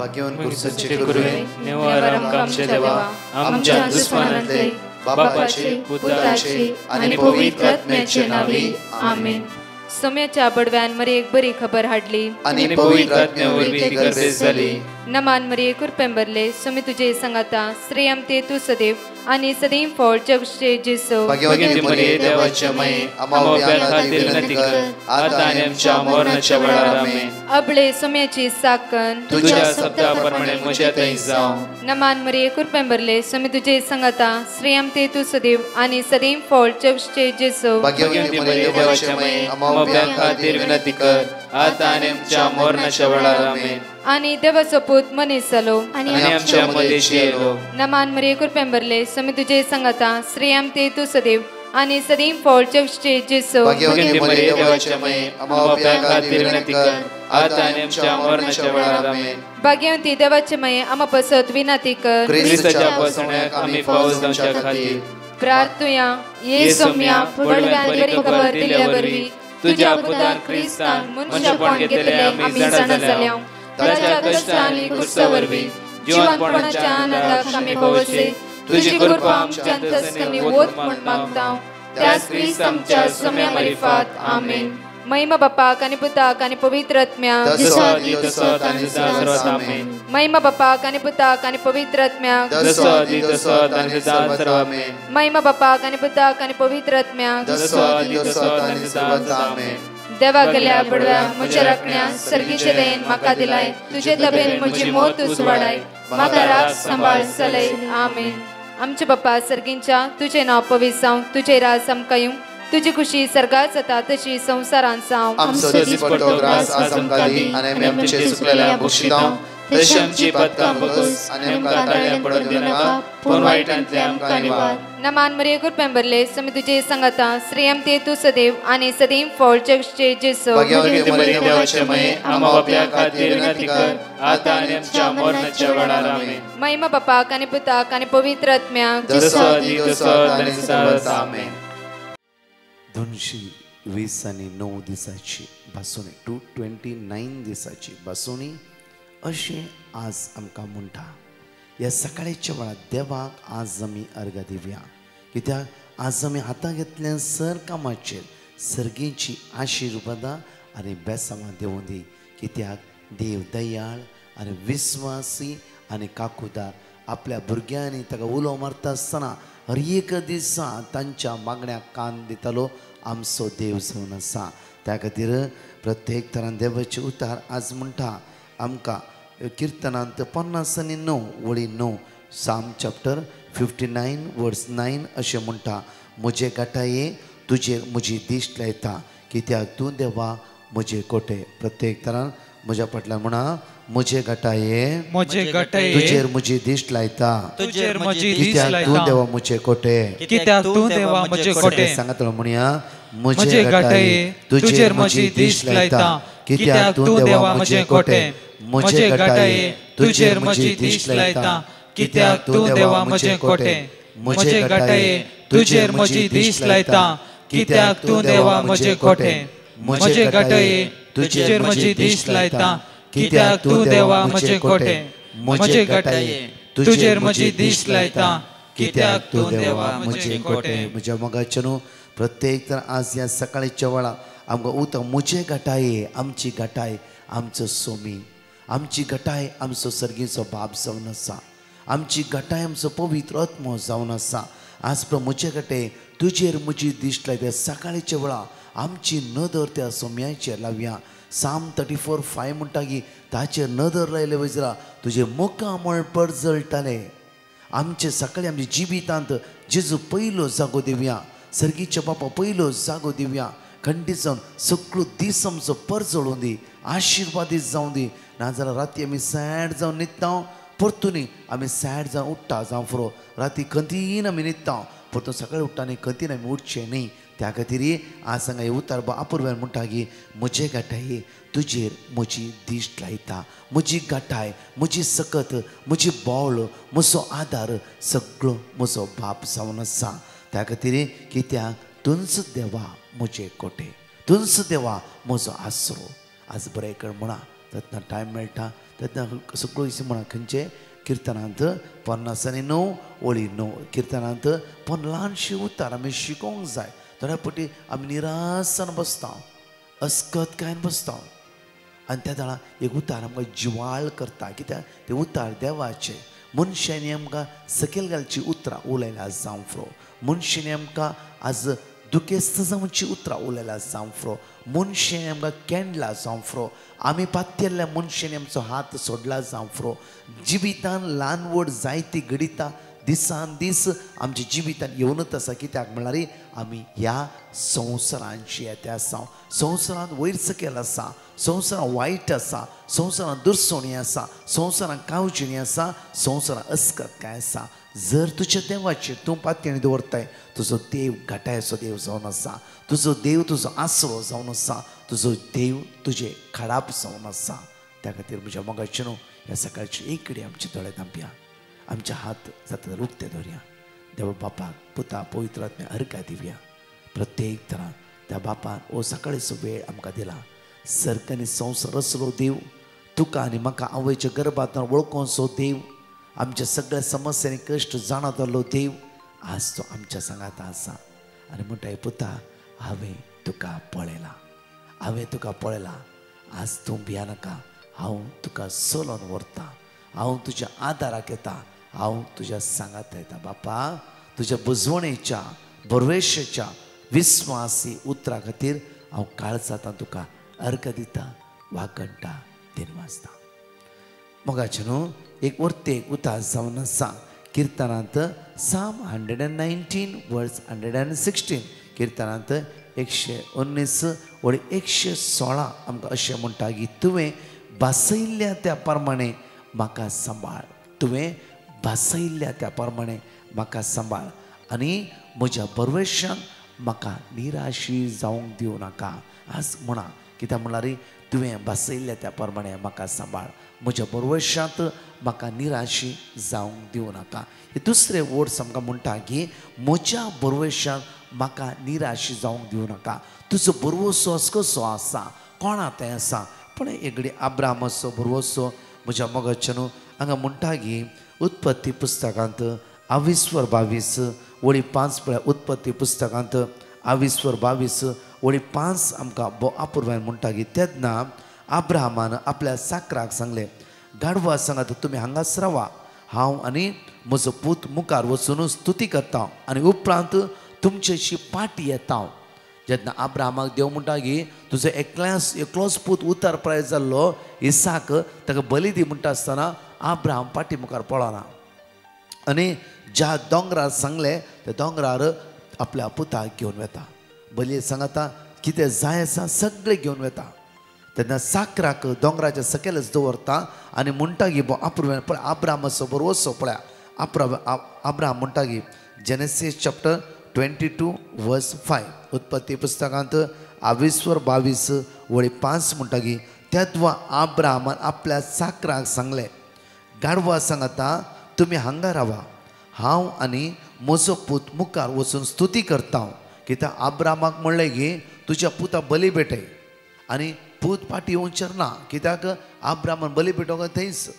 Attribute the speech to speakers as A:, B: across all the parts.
A: भाग्यवान कुर्साचे करुवे
B: निवार आमच्या देवा आमच्या दुश्मनांतले बापाचे पुत्राचे आणि पवित्र आत्म्याचे नावे आमेन.
C: सोम्याच्या बडव्यान मरी एक बरी खबर हाडली
A: आणि पवित्र आत्म्यावर ती गर्भेस झाली.
C: नमान मरी कुरपेंबरले सोमी तुझे संगाता श्रेयम ते तू सदैव आणि सदैव फळ जगचे जेसो.
A: भाग्यवती मरिये देवाच्या माये आम्हा खातीर विनंती कर आता आणि आमच्या मरणाच्या वेळार आमेन.
C: अबळे सोम्याची साकन
A: तुझ्या शब्दाप्रमाणे म्हज्या थंय जावं.
C: नमान मरी कुरपेंबरले सोमी तुझे संगाता श्रेयम ते तू सदैव आणि सदैव फळ जगचे जेसो.
A: भाग्यवती मरिये देवाच्या माये आम्हा खातीर विनंती कर आता आणि आमच्या मरणाच्या वेळार आमेन.
C: आणि देवाचो पूत मनीस जालो
A: आणि आमच्या मदेशी येलो.
C: नमान मरी कुरपेंबरले सोमी तुझे संगाता श्रेयम ते तू सदैव आणि सदैव फळ जगचे जेसो.
A: भाग्यवती मरिये देवाच्या माये आम्हा खातीर विनंती कर आता आणि आमच्या मरणाच्या वेळार आमेन.
C: भाग्यवती देवाचे माये आम्हा पसत विनंती कर
A: ख्रिस्ताच्या पासण्याक आम्ही पावस जावच्या खातीर
C: प्रार्थुया. ये सोम्या बडव्यान बरी खबर दिल्या वरवी तुझ्या पुतान ख्रिस्तान मनुष्यपण घेतले आम्ही जाणा जाल्या. ताच्या कष्टांनी कुर्सावरवी जीवनपणाच्या आनंदाक आम्ही पावसे. तुझी कृपा आमच्या अंतस्करणी वोत म्हण मागता त्याच ख्रिस्त आमच्या सोम्या मरिफात आमेन. महिमा बापाक आणि पुताक आणि पवित्र आत्म्याक महिमा बापाक आणि पुताक आणि पवित्र आत्म्याक महिमा बापाक आणि पुताक आणि पवित्र आत्म्याक देवा गेल्या बडव्या म्हज्या राखण्या सर्गीचे देन म्हाका दिलाय. तुझे तबेन म्हजी मोत तूं वाडाय म्हाका राख सांबाळ चलय आमेन. आमचे बाप्पा सर्गींच्या तुझे नाव पवित्र जावं तुझे राज आमकां येवं तुझी खुशी सर्गात जाता तशी संसारांत जावं.
A: आमचो दिसपट्टो ग्रास आज आमकां दी आनी आमी आमचे सुकलेल्या बक्षितांव तशी आमची पातकां बगस आनी आमकां ताळ्यां पडत दिनाका पूण वायटांतले आमकां निवार.
C: नमान मरिये कुरपेंबरले सोमी तुझे संगाता श्रेयम ते तू सदैव आणि सदैव फळ जगचे जेसो.
A: भाग्यवती मरिये देवाचे माये आम्हा बापया खातीर विनंती कर आता आनी आमच्या मरणाच्या वेळार आमेन.
C: महिमा बापाक आणि पुताक आणि पवित्र आत्म्याक
A: आमेन.
D: 229 दिसाची बासुणी 229 दिसाची बासुणी अशें आज आमकां म्हणटा. ह्या सकाळच्या वेळार देवाक आज आमी अर्घ दिवया कित्याक आज आमी हातां घेतल्या सर कामाचेर सर्गेची आशिर्वादां आनी बेसांवां देवूं दी. कित्याक देव दयाळ आनी विस्वासी आनी काकूदार आपल्या भुरग्यांनी ताका उलो मारता आसतना हर एक दिसा तांच्या मागण्याक कान दितालो आमचो देव जावन आसा. त्या खातीर प्रत्येक तरान देवाचे उतार आज म्हणटा आमकां किर्तनांत 50:9 वळी 9 साम चॅप्टर 59 वर्स 9 अशें म्हणटा. म्हजे गाटाये तुजेर म्हजी दिश्ट लायता कित्याक तूं देवा म्हजे कोटे. प्रत्येक तरान म्हज्या फाटल्यान म्हणा म्हजे गाटाये तुजेर म्हजी दिश्ट लायता कित्याक तूं देवा म्हजे कोटे.
B: कित्याक तूं देवा म्हजे कोटे.
D: सांगतलो म्हणया म्हजे गाटाये तुजेर म्हजी दिश्ट लायता कित्याक तूं देवा म्हजे कोटे. म्हजे गाटाये तुजेर म्हजी दिश्ट लायता कित्याक तूं देवा म्हजे कोटे. म्हजे गाटाये तुजेर म्हजी दिश्ट लायता कित्याक तूं देवा म्हजे कोटे. म्हजे गाटाये तुजेर म्हजी दिश्ट लायता कित्याक तूं देवा म्हजे कोटे. म्हजे गाटाये तुजेर म्हजी दिश्ट लायता कित्याक तूं देवा म्हजे कोटे. म्हज्या मोगाचे न्हू प्रत्येक तर आज ह्या सकाळच्या वेळा आमकां उत म्हजे गाटाये आमची गाटाय आमचो सोमी आमची गटाय आमचो सर्गीचो बाप जावन आसा. आमची गटाय आमचो पवित्र आत्मो जावन आसा. आज म्हजे गटे तुजेर म्हजी दिश्ट लायता. सकाळच्या वेळा आमची नदर त्या सोम्याचेर लावया. साम 34:5 म्हणटा की ताचेर नदर लायले वयजरा तुजे मुखां मळपड जळटाले. आमचे सकाळी आमच्या जिवितांत जेजू पयलो जागो दिवया. सर्गीच्या बापा पयलो जागो दिवया. खंडीत जावन सगळो दीस आमचो परजळून दी. आशिर्वादीत जावं दी. नाजाल्यार राती आमी सॅड जावन न्हिदता परतून आमी सॅड जावन उठ्ठा जावं फुरो राती खंतीन आमी न्हिदता परतून सकाळीं उठ्ठा आनी खंतीन आमी उठचे न्ही. त्या खातीर आज सांगा उतार अपूर्व्यान म्हणटा की म्हजे गाटाये तुजेर म्हजी दिश्ट लायता. म्हजी गाटाय म्हजी सकत म्हजी बोळ म्हजो आदार सगळो म्हजो बाप जावन आसा. त्या खातीर कित्याक तुंच देवा म्हजे कोटे तुंच देवा म्हजो आसरो. आज बरें कळ म्हणा तेन्ना टायम मेळटा तेन्ना सगळो दिस म्हणा खंयचे किर्तनांत 59 ओळी 9 किर्तनांत पण ल्हानशी उतार आमी शिकोवंक जाय. थोड्या फावटी आमी निरासन बसता, अस्कतकायेन बसता आनी त्या दाळा एक उतार आमकां जिवाळ करता. कित्याक ते उतार देवाचे. मनशांनी आमकां सकयल घालची उतरां उलयल्या जावं फ्रो. मनशांनी आमकां आज दुखेस्त जावची उतरां उलयल्या जावं फ्रो. मनशांनी आमकां केंडला जावं फ्रो. आमी पात्यल्ल्या मनशांनी आमचो हात सोडला जावं फ्रो. जिवितान ल्हान व्हड जायती घडिता दिसान दीस आमच्या जिवितान येवनूच आसा. कित्याक म्हळ्यार आमी ह्या संवसारांची येते आसा. संवसारांत वयर सकयल आसा, संवसारांत वायट आसा, संवसारांत दुरसोणी आसा, संवसारांत कावजिणी आसा, संवसारांत अस्कतकाय आसा. जर तुज्या देवाचेर तूं पातयेणी दवरताय तुजो देव घटायचो देव जावन आसा. तुजो देव तुजो आसरो जावन आसा. तुजो देव तुजे खडाप जावन आसा. त्या खातीर म्हज्या मोगाचे न्हू ह्या सकाळची एक घडी आमचे दोळे धांपया, आमचे हात जाता जाल्यार उक्ते दवरया. देवा बापाक पुता पवित्र आत्म्या अर्घ्य दिवया. प्रत्येक तरान त्या बापान हो सकाळीचो वेळ आमकां दिला. सर्ग आनी संवसार असलो देव, तुका आनी म्हाका आवयच्या गर्भांतल्यान वळखोवचो देव, आमच्या सगळ्या समस्यांनी कश्ट जाणवतलो देव आज तो आमच्या सांगात आसा. आनी म्हणटा पुता हांवें तुका पळयला, हांवें तुका पळयला. आज तूं भिया नाका, हांव तुका चलोवन व्हरता, हांव तुज्या आदाराक येता, हांव तुज्या सांगात येता. बापा तुज्या बुजवणेच्या बरवेशेच्या विस्वासी उतरा खातीर हांव काळजांत तुका अर्घ दिता, वाकणटा, दिनवासता. मोगाचे न्हू एक वर्तेक उतार जावन आसा किर्तनांत साम 119 वर्स 116. किर्तनांत 119 वडी 116 आमकां अशें म्हणटा की तुवें बसयल्ल्या त्या प्रमाणे म्हाका सांबाळ, तुवें बसयल्ल्या त्या प्रमाणे म्हाका सांबाळ आनी म्हज्या बरवेशान म्हाका निराशी जावंक दिवं नाका. आज म्हणा कित्याक म्हळ्यार तुवें बसयल्ल्या त्या प्रमाणे म्हाका सांबाळ, म्हज्या बरवेशांत म्हाका निराशी जावंक दिवं नाका. हे दुसरे वर्ड्स आमकां म्हणटा की म्हज्या बरवेशांत म्हाका निराशी जावंक दिवं नाका. तुजो बरवसो कसो आसा, कोणा तें आसा. पण एगडी आब्रामाचो बरवसो म्हज्या मोगाचे न्हू हांगा म्हणटा की उत्पत्ती पुस्तकांत 22 वळी 5 पळय. उत्पत्ती पुस्तकांत 22 वळी 5 आमकां अपुर्वान म्हणटा की तेन्ना आब्राहामान आपल्या साकराक सांगलें गाडवा सांगात तुमी हांगाच रावा, हांव आनी म्हजो पूत मुखार वचून स्तुती करता आनी उपरांत तुमचेशी पाटी येता. जेन्ना आब्राहामाक देव म्हणटा की तुजो एकलोच पूत उतार प्राय जाल्लो इसाक ताका बली दी म्हणटा आसतना आब्राहाम पाटी मुखार पळोना आनी ज्या दोंगरार सांगलें त्या दोंगरार आपल्या पुताक घेवन वता. बलये सांगता कितें जाय आसा सगळें घेवन वता. तेन्ना साकराक दोंगराच्या सकयलच दवरता आनी म्हणटा की पळय आब्राहामाचो बरवसो पळय. आब्राहाम म्हणटा की जेनेसीस चॅप्टर 22 वर्स 5. उत्पत्ती पुस्तकांत 22 वळी 5 म्हणटा की तेद्वा आब्राहामान आपल्या साकराक सांगलें गाडवा सांगता तुमी हांगा रावा, हांव आनी म्हजो पूत मुखार वचून स्तुती करता. कित्याक आब्राहामाक म्हणलें की तुज्या पुता बली भेटय आनी पूत पाटी येवचेर ना. कित्याक आब्राहामान बली भेटोवंक थंयच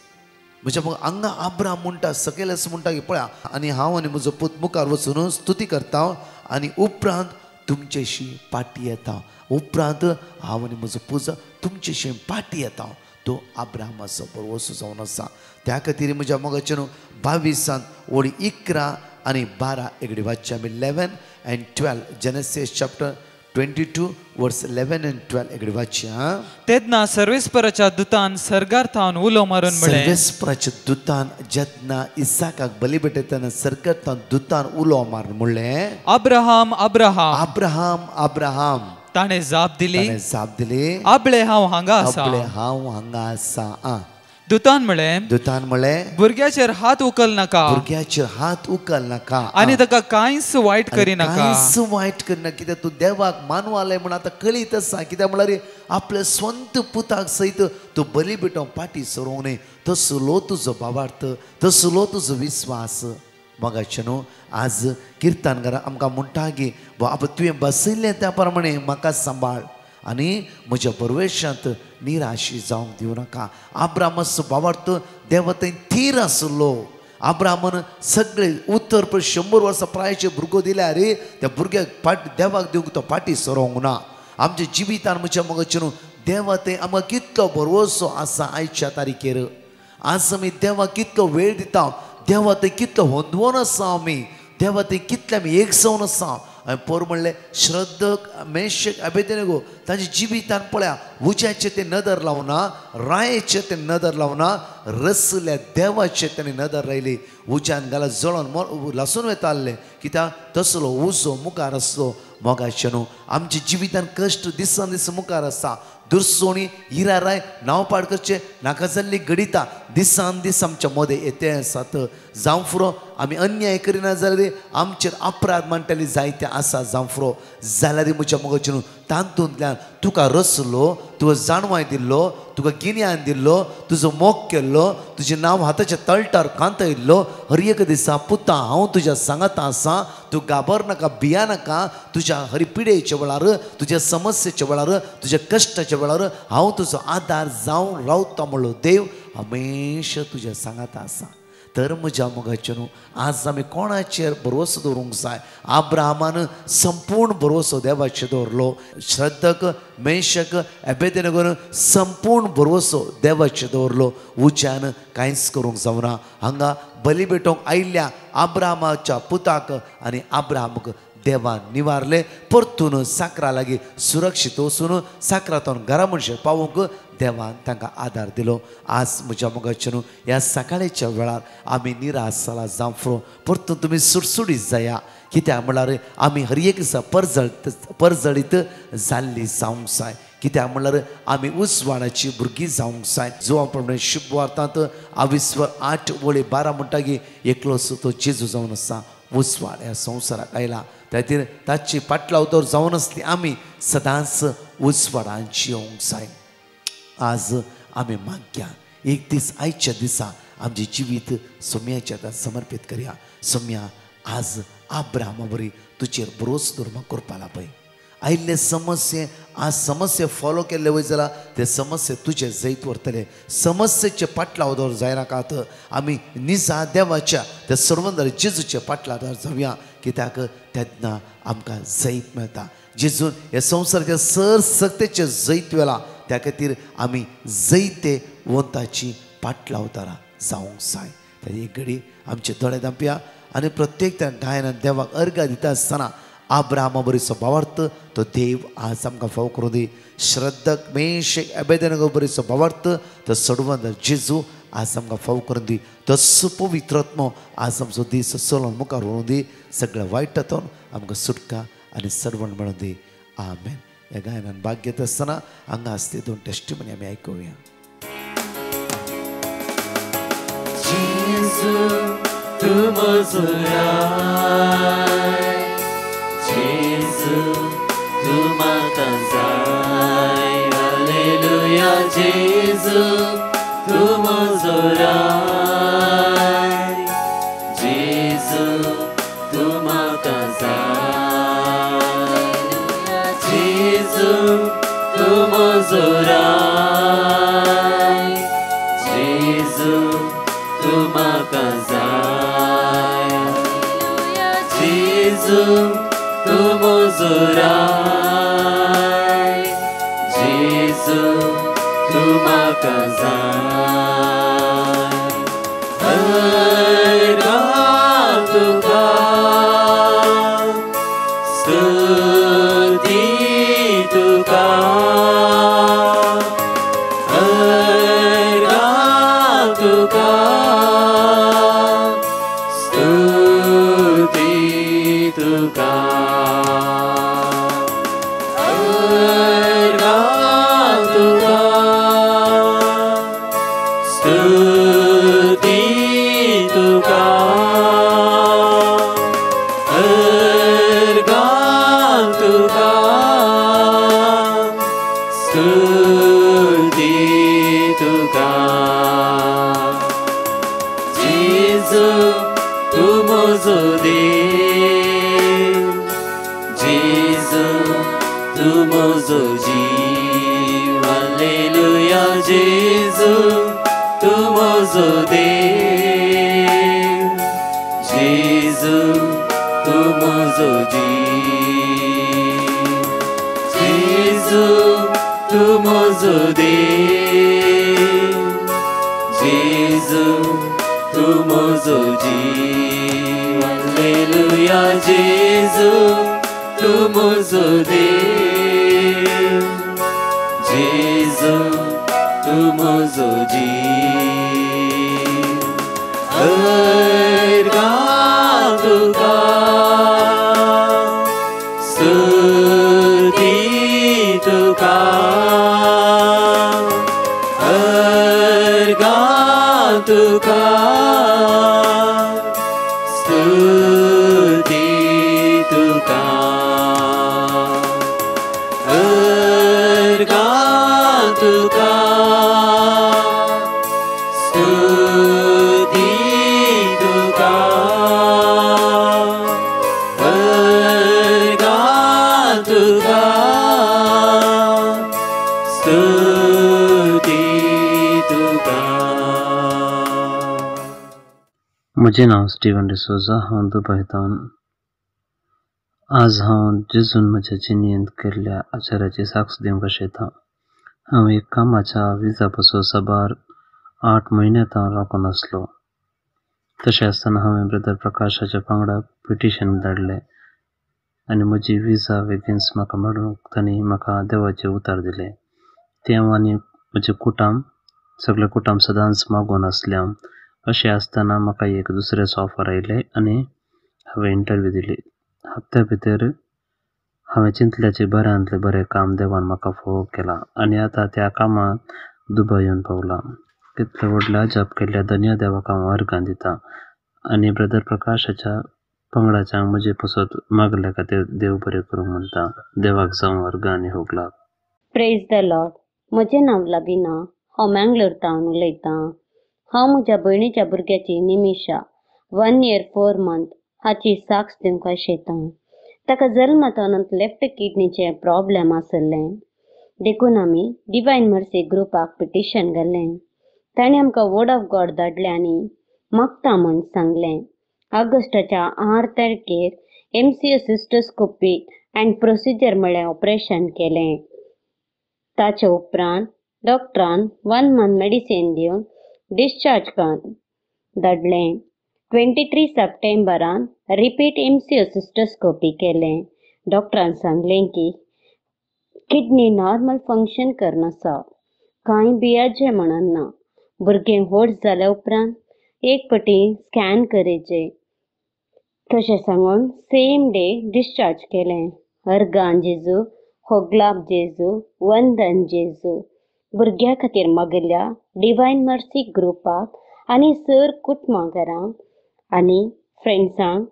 D: म्हज्या मग हांगा आब्राहाम म्हणटा सकयलच म्हणटा की पळया आनी हांव आनी म्हजो पूत मुखार वचून स्तुती करता आनी उपरांत तुमचेशी पाटी येता. उपरांत हांव आनी म्हजो पूत तुमचेशी पाटी येता. तो आब्राहामाचो बरवसो जावन आसा. त्या खातीर म्हज्या मोगाचे न्हू 22 वळी 11 आनी 12 एगडी वाचचे आमी 11 and 12. जेनेसीस चॅप्टर 22 वर्स 11 and 12 एगडी वाचया.
B: तेन्ना सर्वेस्पराच्या दुतान सर्गार्थान उलो मारून म्हळें
D: सर्वेस्पराच्या दुतान जेन्ना इसाकाक बली भेटयतना सर्गार्थान दुतान उलो मारून म्हणलें
B: अब्राहाम अब्राहाम
D: अब्राहाम अब्राहाम.
B: ताणें जाप दिली आपले हांव हांगा आसा. दुतान म्हळें भुरग्याचेर हात उखल नाका आनी ताका कांयच वायट करिनाका.
D: कित्याक तूं देवाक मानवालय म्हण आतां कळीत आसा. कित्याक म्हळ्यार आपल्या स्वंत पुताक सयत तूं बली भेटोवंक पाटी सरोंक न्हय. तसलो तुजो भावार्थ, तसलो तुजो विस्वास. मोगाचे न्हू आज किर्तनकारां आमकां म्हणटा की बाबा तुवें बसयल्लें त्या प्रमाणे म्हाका सांबाळ, आनी म्हज्या परवेशांत निराशी जावंक दिवं नाका. आब्रामाचो भावार्थ देवा थंय थीर आसलो. आब्रामान सगळे उत्तर 100 वर्सां प्रायाचे भुरगो दिल्यार त्या भुरग्याक देवाक दिवंक तो फाटी सरोंक ना. आमच्या जिवितान म्हज्या मगाचे न्हू देवा थंय आमकां कितलो भरवंसो आसा आयच्या तारीखेर. आज आमी देवाक कितलो वेळ दिता, देवा थंय कितलो होंदवून आसा आमी, देवा थंय कितले आमी एक जावन आसा. हांवें पोर म्हणलें श्रद्धक मेशक अबेदेनेगो तांच्या जिवितान पळया उज्याचे ते नदर लावना, रायेचे ते नदर लावना, रसल्या देवाचे ताणें नदर लायली. उज्यान घाला जळोन लसून वेताले कित्याक तसलो उजो मुखार आसलो मोगाचे न्हू. आमच्या जिवितान कश्ट दिसान दीस मुखार आसा. दुरसोणी हिरा राय नांव पाड करचे नाका जाल्ली घडिता दिसान दीस आमच्या मदें येते आसात. जावं फुरो आमी अन्याय करिना जाल्यार आमचेर अपराध मांडटले जायते आसा. जावं फुरो जाल्यार म्हज्या मोगाचे न्हू तातूंतल्यान तुका रसलो, तुका जाणवाय दिल्लो, तुका गिन्यान दिल्लो, तुजो मोग केल्लो, तुजें नांव हाताच्या तळटार कांतयल्लो. हर एक दिसा पुता हांव तुज्या सांगाता आसा, तूं गाबर नाका, भिया नाका. तुज्या हर पिडेच्या वेळार, तुज्या समस्येच्या वेळार, तुज्या कश्टाच्या वेळार हांव तुजो आदार जावन रावता म्हणलो देव हमेशा तुज्या सांगाता आसा. तर म्हज्या मोगाचे न्हू आज आमी कोणाचेर भरवंसो दवरूंक जाय. आब्राहामान संपूर्ण भरवंसो देवाचेर दवरलो. श्रद्धक मेशक अबेदेनेगोन संपूर्ण भरवंसो देवाचेर दवरलो. उज्यान कांयच करूंक जावना. हांगा बली भेटोवंक आयिल्ल्या आब्राहामाच्या पुताक आनी आब्राहामाक देवान निवारले. परतून साकरा लागीं सुरक्षीत वचून साकरांतून घरा म्हणशे पावूंक देवान तांकां आदार दिलो. आज म्हज्या मोगाचे न्हू ह्या सकाळच्या वेळार आमी निराश जाला जावं फुरो परतून तुमी सुडसुडीत जाया. कित्याक म्हळ्यार आमी हर एक दिसा परजळीत जाल्ली जावंक जाय. कित्याक म्हळ्यार आमी उसवाडाची भुरगीं जावंक जाय. जो प्रमाणे शुभ वार्तांत 22:8-12 म्हणटा की एकलोसो तो जेजू जावन आसा उसवाड ह्या संवसाराक आयला. त्या खातीर ताची पाटलाव जावन आसली आमी सदांच उसवाडांत जियोंक जाय. आज आमी मागया एक दीस आयच्या दिसा आमचे जिवीत सोम्याच्या हातांत समर्पीत करया. सोम्या आज आब्राहामा बरी तुजेर भरोस दवरून म्हाका करपाक पळय. आयिल्ले समस्ये आज समस्ये फॉलो केल्ले वय जाल्यार ते समस्ये तुजे जैत व्हरतले. समस्येचे पाटलाव दवर जायनाकात. आमी निजा देवाच्या त्या सर्वंदर जेजूचे पाटलादार जावया. कित्याक तेन्ना आमकां जैत मेळटा. जेजून हे संवसाराच्या सर्सकतेचे जैत वेला. त्या खातीर आमी जैते वंताची पाटलावतारां जावंक जाय. तर एक घडी आमचे दोळे धांपया आनी प्रत्येक त्या गायनान देवाक अर्घ दिता आसतना आब्राहामा बरीचो भावार्थ तो देव आज आमकां फाव करूं दी. श्रद्धक मेशक अबेदेनेगो बरीचो भावार्थ तो सडवंदर जेजू आज आमकां फाव करून दी. तो पवित्रात्मो आज आमचो दीस चलोवन मुखार व्हरूं दी. सगळ्या वायटांतून आमकां सुटका आनी सडवण मेळून दी. आमेन. ह्या गायनान भाग घेत आसतना हांगा आसले 2 टेस्टिमनी आमी आयकुया.
E: तू म्हजो राय, जेजू तू म्हाका जाय. हालेलुया जेजू तू म्हजो राय, जेजू तू म्हाका जाय. जेजू तू म्हजो राय, जेजू तू म्हाका जाय. जेजू तू म्हजो राय, जेजू तू म्हाका जाय. अर्घां तुका स्तुती तुका, अर्घां तुका स्तुती तुका, अर्घां तुका स्तुती तुका, अर्घां तुका स्तुती तुका. जेजू तू म्हजो देव, म्हजो देव, जेजू तूं म्हजो जीव, जेजू तूं म्हजो देव, जेजू तूं म्हजो जीव. हालेलुया जेजू तूं म्हजो देव, जेजू तूं म्हजो जीव. अर्गां तुका स्तुती तुका, अर्गां तुका स्तुती तुका, अर्गां तुका स्तुती तुका, अर्गां तुका स्तुती तुका.
F: म्हजें नांव स्टीवन डिसोजा. हांव दुबयतान. आज हांव जेजून म्हज्या जिणेंत केल्ल्या आचाराची साक्ष दिवंक शेतां. हांव एक कामाच्या विजा पासून साबार 8 म्हयने रावून आसलो. तशें आसतना हांवें ब्रदर प्रकाशाच्या वांगडा पिटिशन धाडलें आनी म्हजी विजा बेगीनच म्हाका मेळूंक तांणी म्हाका देवाचे उतर दिले. ते हांव आनी म्हजे सगळे कुटुंब सदांच मागून आसल्या. अशें आसतना म्हाका एक दुसरेंच ऑफर आयलें आनी हांवें इंटरव्यू दिली. हप्त्या भितर हांवें चिंतल्याचें बऱ्यांतलें बरें काम देवान म्हाका फोव केलां आनी आतां त्या कामाक दुबय येवन पावलां. कितले व्हडलें अजाप केल्ल्या धन्य देवाक हांव अर्गां दितां आनी ब्रदर प्रकाशाच्या पंगडाच्यांक म्हजे पासत मागल्या खातीर देव बरें करूं म्हणटा. देवाक जावं अर्गां आनी होगला.
G: Praise the Lord. म्हजें नांव लबिना. हांव मँगलोरतावन उलयतां. हांव म्हज्या भयणीच्या भुरग्याची निमिशा 1 year 4 months हाची साक्ष दिवंक शेतां. ताका जल्मातोनच लेफ्ट किडनीचे प्रॉब्लेम आसलें. देखून आमी डिवायन मर्सी ग्रुपाक पिटिशन घालें. ताणें आमकां वर्ड ऑफ गॉड धाडलें आनी मागता म्हूण सांगलें. ऑगस्टाच्या 8 तारखेर MCO सिस्टोस्कोपी अँड प्रोसिजर म्हळ्यार ऑपरेशन केलें. ताचे उपरांत डॉक्टरान 1 month मेडिसीन दिवन डिस्चार्ज धाडलें. 23 सप्टेंबरान रिपीट MCO सिस्टोस्कोपी केलें. डॉक्टरान सांगलें की किडनी नॉर्मल फंक्शन करनासा, कांय बियाचें म्हणून ना. भुरगें व्हड जाल्या उपरांत एक पाटी स्कॅन करेचें. तशें सांगून सेम डे डिस्चार्ज केलें. अर्गां जेजू, होगलाब जेजू, वंदन जेजू. भुरग्यां खातीर मागल्या डिवायन मर्सी ग्रुपाक आनी सर कुटुंबांक आनी फ्रेंड्सांक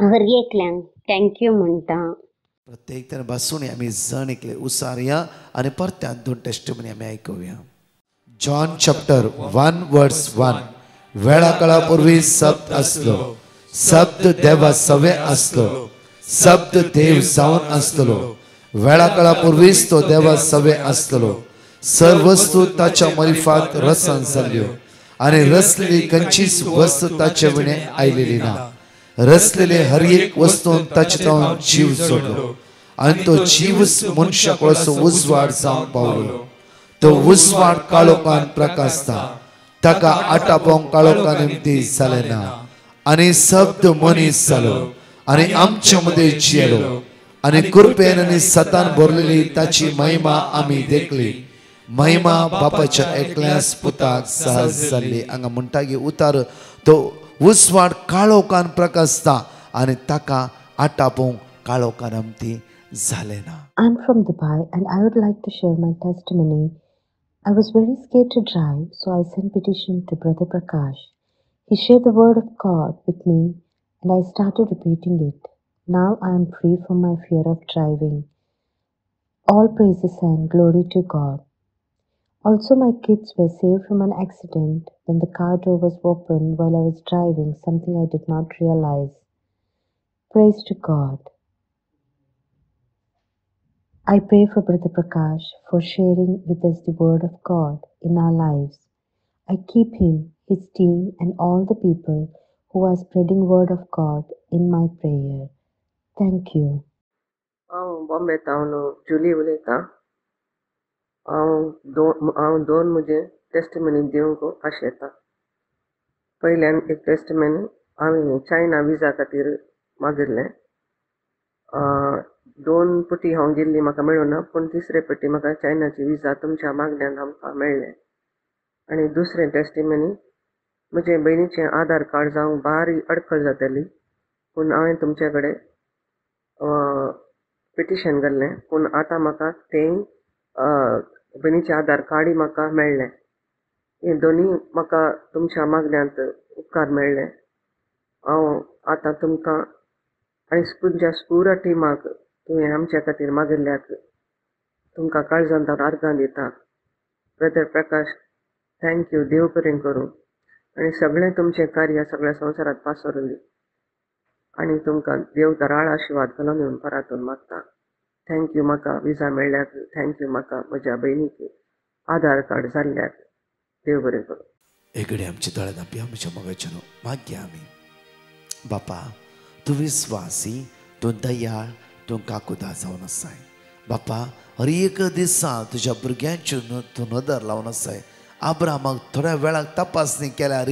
G: हर एकल्यांक थँक्यू म्हणटा.
D: प्रत्येक तरी बसून आम्ही जण ऐकले उसारया आणि परत्यात 2 टेस्टिमनी आम्ही ऐकूया. John chapter 1 verse 1. वेळा काळापूर्वी शब्द असलो, शब्द देवा सवे असलो, शब्द देव जावन असलो. वेळा काळापूर्वीच तो देवा सवे असलो. सर्व वस्तू ताच्या मरिफात रसन जाल्यो आणि रसलेली खंयचीच वस्तू ताचे विणे आयलेली ना. रसलेले हर एक वस्तून ताचे तावन जीव जोडलो आणि तो जीवच मनशाक उजवाड जावन पावलो. तो उजवाड काळोखान प्रकाशता, ताका आटापोंक काळोखा निमती जाले ना. आणि शब्द मनीस जालो आणि आमच्या मध्ये जियेलो आणि कृपेन आणि सतान भरलेली ताची महिमा आम्ही देखली. महिमा बापाच्या एकल्याच पुताक सहज जाल्ली. हांगा म्हणटागी उतार तो उजवाड काळोखान प्रकाशता आणि ताका आटापोंक काळोखान आमती जाले ना.
H: I'm from Dubai and I would like to share my testimony. I was very scared to drive, so I sent petition to Brother Prakash. He shared the word of God with me and I started repeating it. Now I am free from my fear of driving. All praises and glory to God. Also, my kids were saved from an accident when the car door was open while I was driving, something I did not realize. Praise to God. I pray for Brother Prakash for sharing with us the word of God in our lives. I keep him, his team, and all the people who are spreading word of God in my prayer. Thank you.
I: हांव बॉम्बे तावन जुली उलयतां. हांव दोन म्हजे testimony दिवंक आशेतां. पयल्यान एक testimony हांवें China विजा खातीर मागिल्लें. 2 पुटी हांव गेल्ली म्हाका मेळूना, पूण तिसरे पुटी म्हाका चायनाची विजा तुमच्या मागण्यान आमकां मेळ्ळें. आनी दुसरें टेस्टिमनी म्हजे भयणीचें आधार कार्ड जावंक बारी अडखळ जाताली, पूण हांवें तुमचे कडेन पिटिशन घाल्लें, पूण आतां म्हाका तें भयणीचें आधार कार्डय म्हाका मेळ्ळें. हे दोनी म्हाका तुमच्या मागण्यांत उपकार मेळ्ळे. हांव आतां तुमकां आनी तुमच्या पुरा टिमाक तुवें आमच्या खातीर मागिल्ल्याक तुमकां काळजांत हांव अर्गां दितां. ब्रदर प्रकाश, थँक्यू. देव बरें करूं आनी सगळें तुमचें कार्य सगळ्या संवसारांत पासरून दी. आनी तुमकां देव दराळ आशिर्वाद घालून येवन परतून मागता. थँक्यू म्हाका विजा मेळ्ळ्याक. थँक्यू म्हाका म्हज्या भयणीक आधार कार्ड जाल्ल्याक. देव बरें करूं.
D: एकडे आमचे दोळे धांपी आमच्या मोगाच्यान मागया आमी. बापा, तूं विस्वासी, तूं दयाळ, तूं काकुदा जावन आसाय. बापा, हर एक दिसा तुज्या भुरग्यांची तूं नदर लावन आसाय. आब्रामाक थोड्या वेळाक तपासणी केल्यार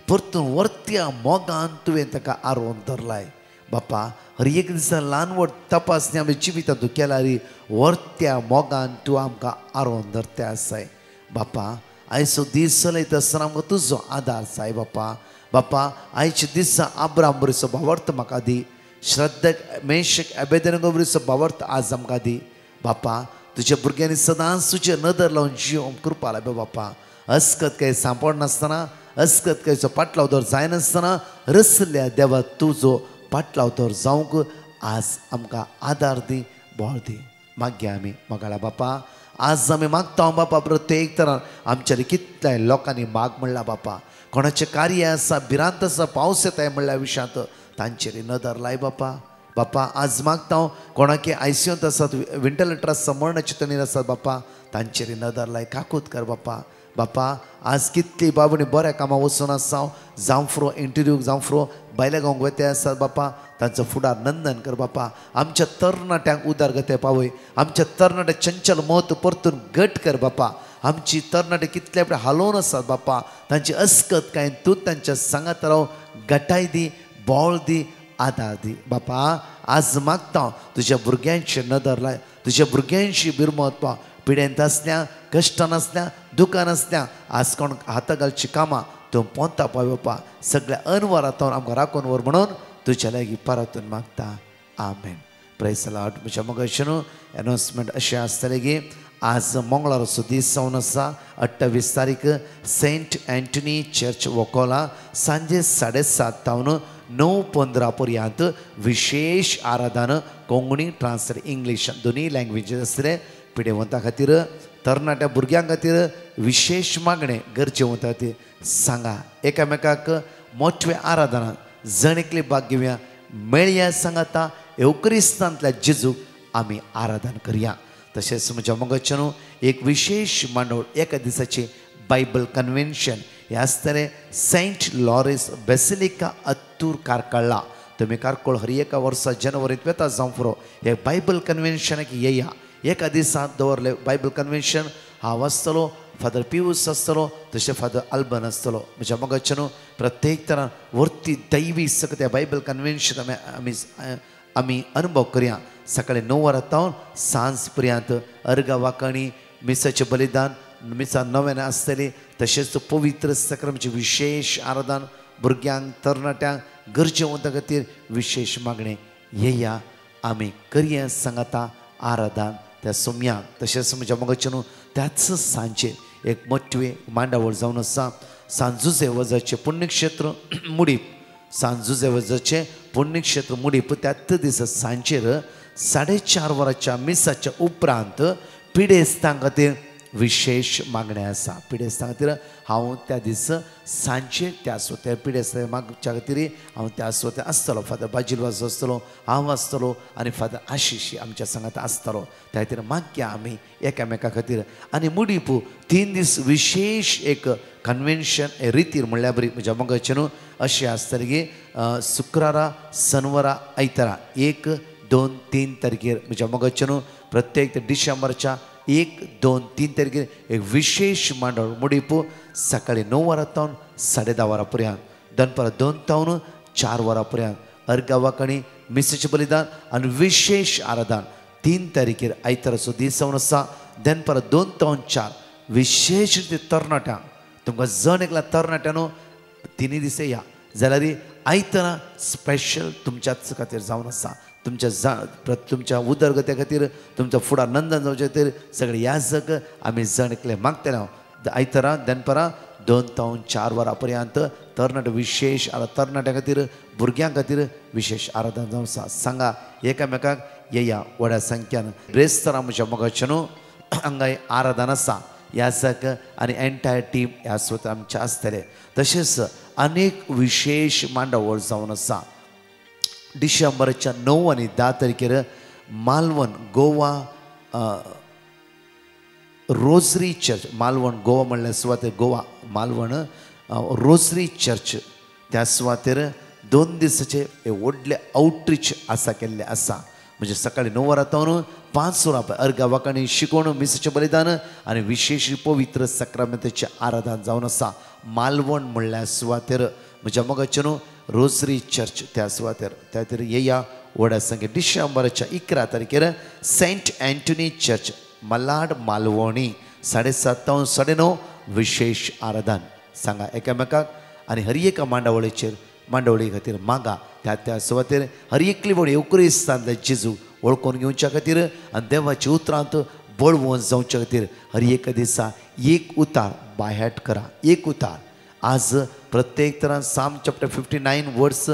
D: परतून वर्त्या मोगान तुवें ताका आरोवन धरलाय. बापा, हर एक दिसा ल्हान व्हड तपासणी आमी जिवितांतूं केल्यार वर्त्या मोगान तूं आमकां आरोवन धरते आसाय. बापा, आयचो दीस चलयता आसतना आमकां तुजो आदार जाय. बापा, बापा, आयच्या दिसा आब्राम बरेचो भावार्थ म्हाका दी. श्रद्धेक मेशक अबेदनेगो बरेचो भावार्थ आज आमकां दी. बापा, तुज्या भुरग्यांनी सदांच तुजे नदर लावन जिवोवंक कृपा लाय. बापा, अस्कत काय सांपड नासतना, अस्कत कांयचो पाटलावदर जायनासतना रसल्या देवा तुजो पाटलावदर जावंक आज आमकां आदार दी, बोळ दी. मागया आमी मागाळा. बापा, आज आमी मागता बापा, प्रत्येक तरान आमच्या कितल्याय लोकांनी माग म्हणला. बापा, कोणाचें कार्य आसा, भिरांत आसा, पावस येताय म्हणल्या विशयांत तांचेर नदर लाय. बापा, बापा, आज मागता कोणाक आयसीयूंत आसात, वेंटिलेटर आसा, मरणाचे तणीर आसात. बापा, तांचेर नदर लाय. काकूत कर. बापा, बापा, आज कितली बाबणी बऱ्या कामां वचून आसा, जावं फ्रो इंटरव्यूक जावं फ्रो भायल्या गांवक वते आसात. बापा, तांचो फुडार नंदन कर. बापा, आमच्या तरणाट्यांक उदार गते पावय. आमच्या तरणाटे चंचल मत परतून घट कर. बापा, आमची तरणाटे कितले कडेन हालोवन आसात. बापा, तांची अस्कत काय तूं तांच्या सांगात राव, गटाय दी, बोळ दी, आदार दी. बापा, आज मागता तुज्या भुरग्यांची नदर लाय. तुज्या भुरग्यांची बिरमत पा. पिडेंत आसल्या, कश्टान आसल्या, दुकान आसल्या, आज कोण हाता घालची कामां तूं पोंता पळय. बापा, सगळ्या अनवरांतून आमकां राखून व्हर म्हणून तुज्या लागीं परतून मागता. आमेन. Praise the lord. म्हज्या मोगाच्यान अनाउन्समेंट अशें आसतलें की आज मंगळाराचो दीस जावन आसा, 28 तारीख, सेंट एंटनी चर्च वोकोला, सांजे 7:30 तावन 9:15 पर्यंत विशेष आराधना कोंकणी ट्रान्सलेट इंग्लीश दोनी लँग्वेजीस आसतले. पिडेवंतां खातीर, तरणाट्या भुरग्यां खातीर विशेष मागणें गरजेवंतां खातीर सांगा. एकामेकाक मोठवे आराधना जणेकली भाग घेवया. मेळया सांगाता एवक्रिस्तांतल्या जेजूक आमी आराधना करया. तशेंच म्हज्या मोगाच्यान एक विशेष मांडोळ एका दिसाची बायबल कन्वेन्शन हे आसतलें सेंट लॉरेन्स बेसिलिका अत्तूर कारकळ्ळा. तुमी कारकोळ हर एका वर्सा जानेवारींत वेता जावं फुरो हे बायबल कन्वेन्शनाक येया. एका दिसांत दवरले बायबल कन्वेन्शन. हांव आसतलो, फादर पियूस आसतलो, तशें फादर आल्बन आसतलो. म्हज्या मोगाच्यान प्रत्येक तरान वर्ती दैवी सकत्या बायबल कन्वेन्शन आमी अनुभव करया. सकाळीं 9 वरां सांज पर्यंत अर्घा वांकणी, मिसाचें बलिदान, मिसा 9 आसतली. तशेंच पवित्र सक्रमाची विशेष आराधन भुरग्यांक, तरणाट्यांक, गरजेवंतां खातीर विशेष मागणें येया आमी करया सांगाता आराधन त्या सोम्याक. तशेंच म्हज्या मोगाच्यान त्याच सांजेर एक मोठवे मांडावळ जावन आसा. सांजुजे वजाचें पुण्यक्षेत्र मुडीप, सांजुजे वजाचें पुण्यक्षेत्र मुडीप. त्याच दिसा सांजेर 4:30 वरांच्या मिसाच्या उपरांत पिडेस्तां खातीर विशेष मागणे आसा. पिडेस्तां खातीर हांव त्या दीस सांजचे त्या सुवातेर पिडेस्तां मागच्या खातीर हांव त्या सुवातेर आसतलो. फादर बाजिलवास आसतलो, हांव आसतलो आनी फादर आशिश आमच्या सांगात आसतलो. त्या खातीर मागया आमी एकामेका खातीर. आनी मुडीपू 3 दीस विशेष एक कन्वेन्शन रितीर म्हणल्यार बरी म्हज्या मोगाचें न्हू अशें आसतलें की शुक्रारा शनवारा आयतारा 1, 2, 3 तारखेर म्हज्या मोगाचें न्हू प्रत्येक डिसेंबरच्या 1, 2, 3 तारखेर एक विशेष मांडोळ मुडीपू सकाळी 9 वरां 10:30 वरां पर्यंत, दनपारां 2 तावन 4 वरां पर्यंत अर्गावाकणी मिसेचें बलिदान आनी विशेष आराधन 3 तारखेर आयताराचो दीस जावन आसा. दनपारां 2 तावन 4 विशेष रितीन तरणाट्यांक तुमकां जण एकल्या तरणाट्यान 3 दीस या जाल्यार आयतारा स्पेशल तुमच्याच खातीर जावन आसा. तुमच्या उदरगते खातीर तुमच्या फुडार नंदन जावचे खातीर सगळे याजक आमी जण एकले मागतले. आयतारा दनपारां 2 तावन 4 वरां पर्यंत तरणाटे विशेष तरणाट्यां खातीर भुरग्यां खातीर विशेष आराधन जावन आसा. सांगा एकामेकाक येया व्हड्या संख्यान. रेस्तारां म्हज्या मोगाचें न्हू हांगा आराधन आसा. याजक आनी एंटायर टीम ह्या सुवातेर आमचे आसतले. तशेंच अनेक विशेष मांडवळ जावन आसा. डिसेंबरच्या 9 आनी 10 तारखेर मालवण गोवा रोजरी चर्च, मालवण गोवा म्हणल्यार सुवातेर गोवा मालवण रोजरी चर्च त्या सुवातेर 2 दिसाचे व्हडले आउटरीच आसा केल्ले आसा. म्हणजे सकाळी 9 वरां तावन 5 वरां अर्गावाकणी शिकोवण मिसेचें बलिदान आनी विशेष पवित्र सक्रामेंताचें आराधन जावन आसा. मालवण म्हणल्यार सुवातेर म्हज्या मोगाचें न्हू रोजरी चर्च त्या सुवातेर. त्या खातीर येया व्हड्या संख्येन. डिसेंबरच्या 11 तारखेर saint Anthony church Malad Malvani 7:30 तावन 9:30 विशेष आराधन. सांगा एकामेकाक आनी हर एका मांडवळी खातीर मागा. त्या सुवातेर हर एकली व्हड युक्रिस्तांतले जेजू वळखून घेवच्या खातीर आनी देवाच्या उतरांत बळवून जावच्या खातीर हर एका दिसा एक उतार बायहाट करा. एक उतार आज प्रत्येक तरान साम चॅप्टर 59 वर्स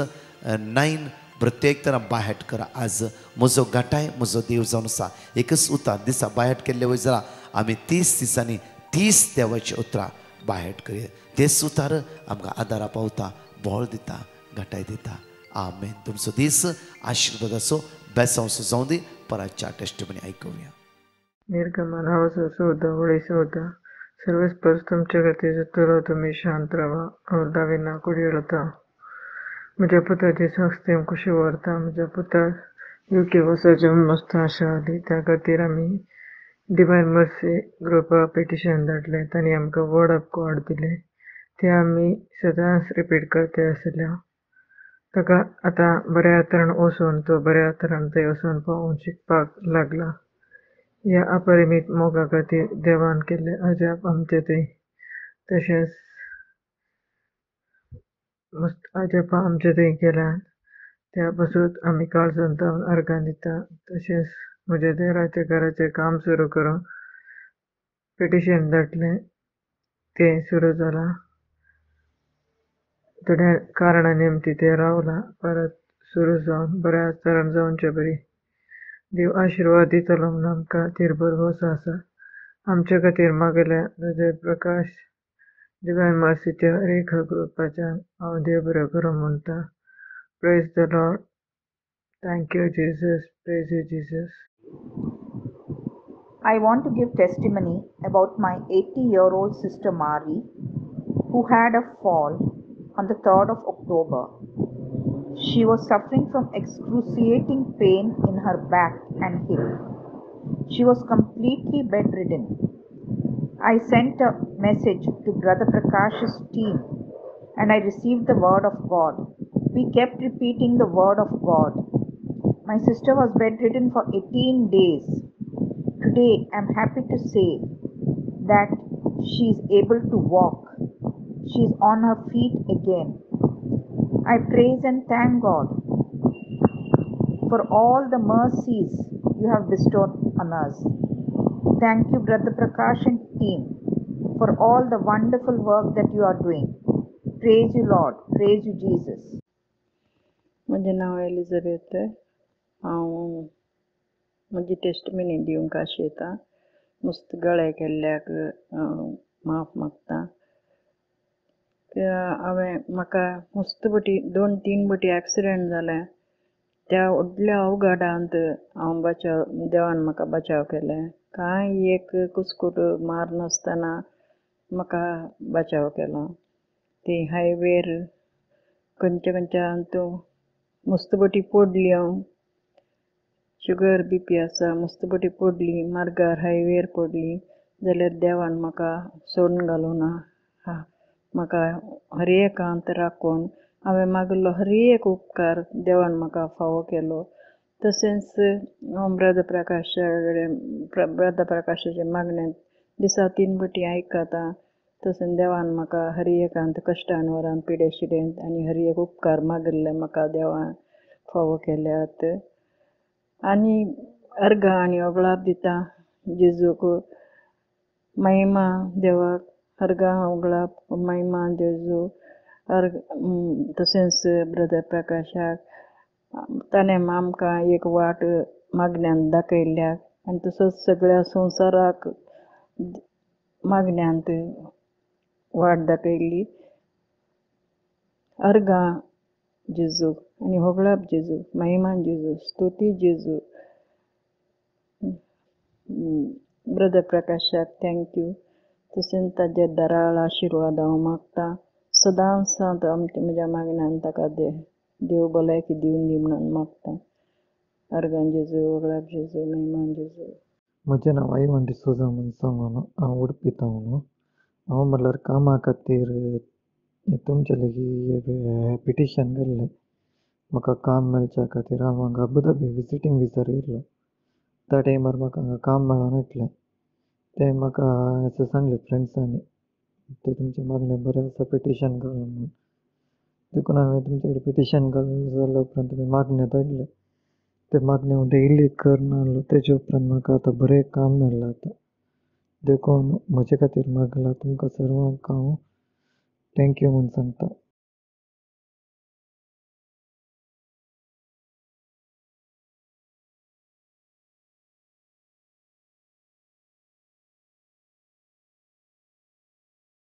D: 9 प्रत्येक तरान बायहाट करा. आज म्हजो गाठाय म्हजो देव जावन आसा. एकच उतार दिसा बायहाट केल्ले वय जाल्यार आमी 30 दिसांनी 30 देवाची उतरां बायहाट करया. तेच उतार आमकां आदारा पावता, बोळ दिता, गाठाय दिता. आमेन. तुमचो दीस आशिर्वादाचो बेसांवचो जावं दी. पराच्या टेस्टिमनी आयकुया.
I: निर्गमन हांव सोदा होळी सोदा सर्वेस परस तुमचे खातीर तुरो तुमी शांत रावा. हांव दाविना कुडयेळता. म्हज्या पुताची संस्थेम कशी व्हरता. म्हज्या पुताक UK वचपाची मस्त आशा आली. त्या खातीर आमी डिवायन मर्सी ग्रुपा पिटिशन धाडलें. तांणी आमकां वर्ड ऑफ गॉड दिलें. तें आमी सदांच रिपीट करता आसल्या. ताका आतां बऱ्या तरेन वचून तो बऱ्या तरेन थंय वचून पावून शिकपाक लागला. ह्या अपरिमीत मोगा खातीर देवान केल्ले अजाप आमचे थंय. तशेंच अजापां आमचे थंय केल्यात. त्या पासून आमी काळजांत जावन अर्गां दिता. तशेंच म्हज्या देराच्या घराचें काम सुरू करूंक पिटिशन धाडलें. तें सुरू जालां. थोड्या कारणां निमती तें रावलां. परत सुरू जावन बऱ्या तरेन जावचें बरी. देव आशिर्वाद दितलो म्हूण आमकां तिरभर भरवसो आसा. आमचे खातीर मागल्या ब्रदर प्रकाश डिवायन मर्सीच्या रेखा ग्रुपाच्यान हांव देव बरें करूं म्हणटा. Praise the Lord. Thank you Jesus. Praise you Jesus.
J: I want to give testimony about my 80-year-old sister Mari, who had a fall on the 3rd of October. She was suffering from excruciating pain in her back and hip. She was completely bedridden. I sent a message to Brother Prakash's team and I received the word of God. We kept repeating the word of God. My sister was bedridden for 18 days. Today I am happy to say that she is able to walk. She is on her feet again. I praise and thank God for all the mercies you have bestowed on us. Thank you, Brother Prakash and team, for all the wonderful work that you are doing. Praise you, Lord. Praise you, Jesus.
K: म्हजें नांव Elizabeth. हांव म्हजी testimony दिवंक आशयतां. मस्त गळे केल्ल्याक माफ मागता. हांवें म्हाका मस्त बटी 2-3 बटी एक्सिडेंट जाले. त्या व्हडल्या अवघडांत हांव देवान म्हाका बचाव केलें. कांय एक कुस्कूट मार नासतना म्हाका बचाव केलो. ती हायवेर खंयच्या हातूं मस्त बटी पडली. हांव शुगर BP आसा, मस्त बटी पडली, मार्गार हायवेर पडली. जाल्यार देवान म्हाका सोडून घालूं ना. म्हाका हर एकांत राखून हांवें मागलो हर एक उपकार देवान म्हाका फावो केलो. तशेंच हांव ब्रदर प्रकाशाचे मागणें दिसा 3 बटी आयकता. तशें देवान म्हाका हर एकांत कश्टान वरान पिडे शिडेंत आनी हर एक उपकार मागिल्ले म्हाका देवान फावो केल्यात. आनी अर्घा आनी ओगळाप दिता जेजूक. महिमा देवाक, अर्घा ओगळाप महिमा जेजू. तशेंच ब्रदर प्रकाशाक ताणें आमकां एक वाट मागण्यांत दाखयल्याक आनी तसोच सगळ्या संवसाराक मागण्यांत वाट दाखयली. अर्घा जेजूक आनी ओगळाप जेजूक, महिमा जेजू, स्तुती जेजू. ब्रदर प्रकाशाक थँक्यू. तशेंच ताजे दाराळ आशिर्वाद हांव मागता. सदांच म्हज्या मागण्यांत ताका देव भलायकी दिवं दी म्हणून मागता. अर्घा जेजू, ओगळाप जेजू, महिमा जेजू.
L: म्हजें नांव आयवान डिसोजा म्हूण सांगून हांव उडपीता म्हणून. हांव म्हणल्यार कामा खातीर तुमचे लागीं पिटिशन केल्लें. म्हाका काम मेळच्या खातीर हांव हांगा अबुधाबी विजिटींग विजार येयल्लो. त्या टायमार म्हाका हांगा काम मेळनासलें. ते म्हाका सांगलें फ्रेंड्सांनी ते तुमचे मागणे बरें आसा, पिटिशन घाल म्हणून. देखून हांवें तुमचे कडेन पिटिशन घालून जाल्या उपरांत तुमी मागणे धाडले. ते मागणे हांव डेली करनासलो. तेजे उपरांत म्हाका आतां बरें काम मेळ्ळां. आतां देखून म्हजे खातीर मागला तुमकां सर्वांक हांव थँक्यू म्हूण सांगता.